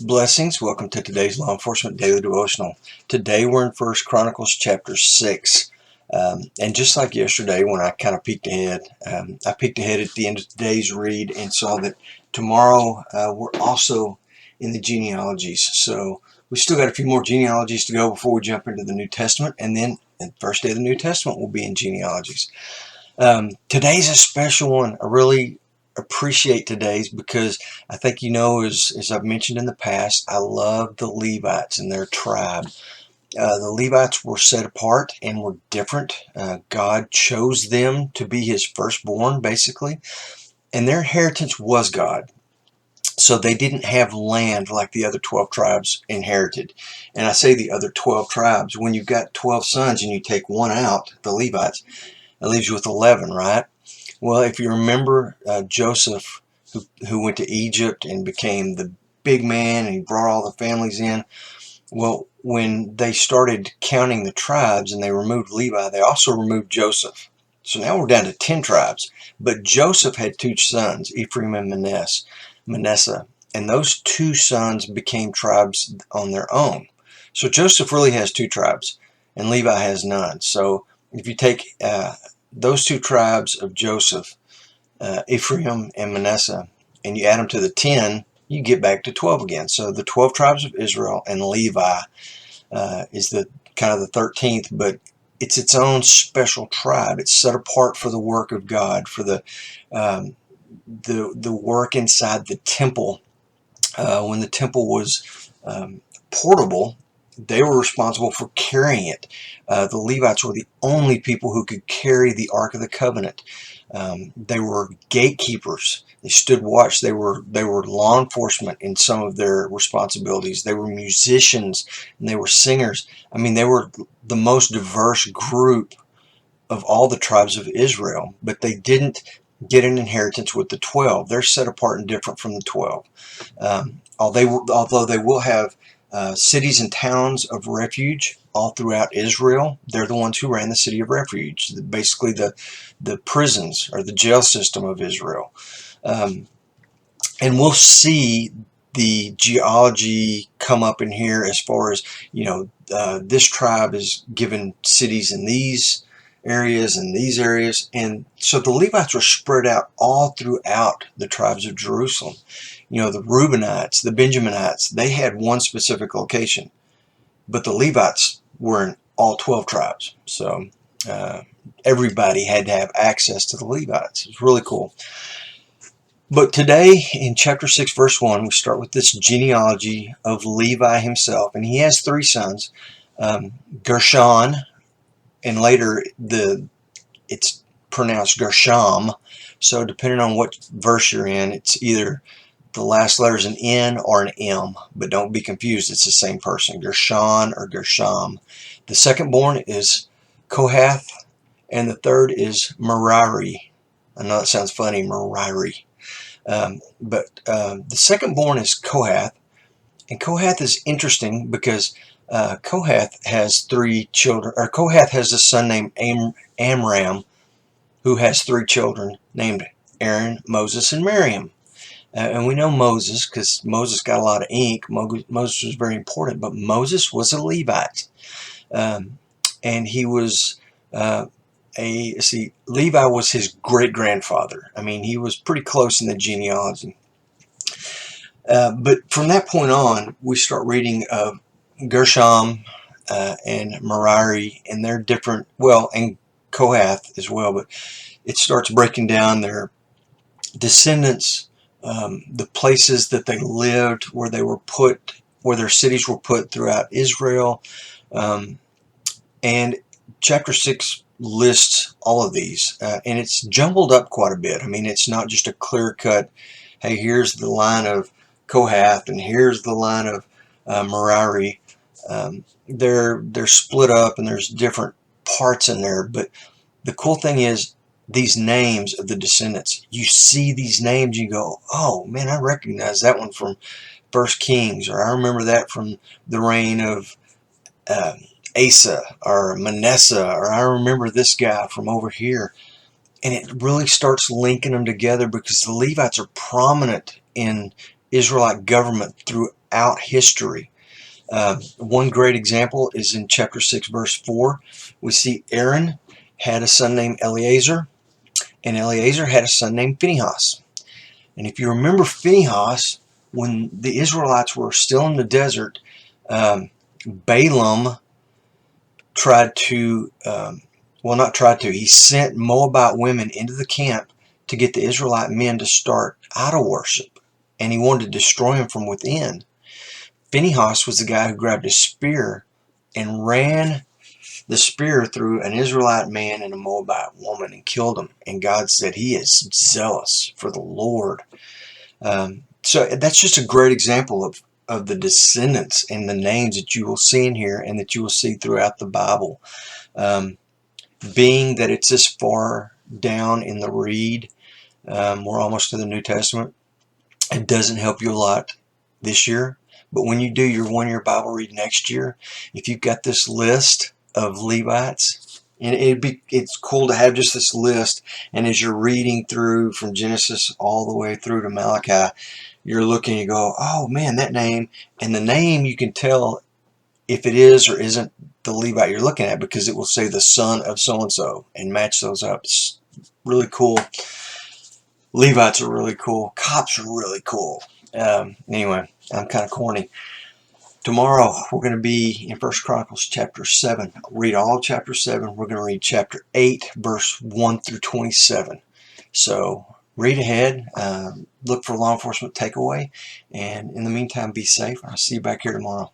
Blessings. Welcome to today's Law Enforcement Daily Devotional. Today we're in First Chronicles chapter 6. And just like yesterday when I kind of peeked ahead, I peeked ahead at the end of today's read and saw that tomorrow we're also in the genealogies. So we still got a few more genealogies to go before we jump into the New Testament. And then the first day of the New Testament will be in genealogies. Today's a special one. I really appreciate today's because I think as I've mentioned in the past, I love the Levites and their tribe. The Levites were set apart and were different. God chose them to be his firstborn, basically, and their inheritance was God. So they didn't have land like the other 12 tribes inherited. And I say the other 12 tribes. When you've got 12 sons and you take one out, the Levites, it leaves you with 11, right? Well, if you remember Joseph, who went to Egypt and became the big man, and he brought all the families in. Well, when they started counting the tribes and they removed Levi, they also removed Joseph. So now we're down to 10 tribes. But Joseph had two sons, Ephraim and Manasseh, and those two sons became tribes on their own. So Joseph really has two tribes, and Levi has none. So if you take those two tribes of Joseph, Ephraim and Manasseh, and you add them to the 10, you get back to 12 again. So the 12 tribes of Israel, and Levi is the kind of the 13th, but it's its own special tribe. It's set apart for the work of God, for the work inside the temple. When the temple was portable, they were responsible for carrying it. The Levites were the only people who could carry the Ark of the Covenant. They were gatekeepers. They stood watch. They were law enforcement in some of their responsibilities. They were musicians and they were singers. I mean, they were the most diverse group of all the tribes of Israel, but they didn't get an inheritance with the 12. They're set apart and different from the 12. Although they will have cities and towns of refuge all throughout Israel, they're the ones who ran the city of refuge, basically the prisons or the jail system of Israel. And we'll see the geology come up in here as far as, this tribe is given cities in these areas and these areas. And so the Levites were spread out all throughout the tribes of Jerusalem. The Reubenites, the Benjaminites, they had one specific location, but the Levites were in all 12 tribes. So everybody had to have access to the Levites. It's really cool. But today, in chapter 6, verse 1, we start with this genealogy of Levi himself. And he has three sons, Gershon, and later it's pronounced Gershom. So depending on what verse you're in, it's either the last letter is an N or an M. But don't be confused, it's the same person, Gershon or Gershom. The second born is Kohath, and the third is Merari. I know that sounds funny, Merari. But the second born is Kohath, and Kohath is interesting because Kohath has three children, or Kohath has a son named Amram, who has three children named Aaron, Moses, and Miriam. And we know Moses because Moses got a lot of ink. Moses was very important, but Moses was a Levite, and he was Levi was his great-grandfather. I mean, he was pretty close in the genealogy. But from that point on, we start reading of Gershom and Merari, and they're different, and Kohath as well, but it starts breaking down their descendants, the places that they lived, where they were put, where their cities were put throughout Israel. And chapter 6 lists all of these, and it's jumbled up quite a bit. I mean, it's not just a clear-cut, hey, here's the line of Kohath and here's the line of Merari. They're split up and there's different parts in there, but the cool thing is these names of the descendants. You see these names, you go, oh man, I recognize that one from First Kings, or I remember that from the reign of Asa or Manasseh, or I remember this guy from over here. And it really starts linking them together because the Levites are prominent in Israelite government throughout history. One great example is in chapter 6, verse 4. We see Aaron had a son named Eleazar, and Eleazar had a son named Phinehas. And if you remember Phinehas, when the Israelites were still in the desert, Balaam tried to, he sent Moabite women into the camp to get the Israelite men to start idol worship. And he wanted to destroy them from within. Phinehas was the guy who grabbed a spear and ran the spear through an Israelite man and a Moabite woman and killed him. And God said he is zealous for the Lord. So that's just a great example of the descendants and the names that you will see in here and that you will see throughout the Bible. Being that it's this far down in the read, we're almost to the New Testament, it doesn't help you a lot this year. But when you do your 1-year Bible read next year, if you've got this list of Levites, and it's cool to have just this list, and as you're reading through from Genesis all the way through to Malachi, you're looking and you go, oh man, that name, and the name you can tell if it is or isn't the Levite you're looking at, because it will say the son of so-and-so and match those up. It's really cool. Levites are really cool. Cops are really cool. Anyway, I'm kind of corny. Tomorrow we're going to be in 1 Chronicles chapter 7. Read all of chapter 7. We're going to read chapter 8, verse 1 through 27. So read ahead. Look for law enforcement takeaway. And in the meantime, be safe. I'll see you back here tomorrow.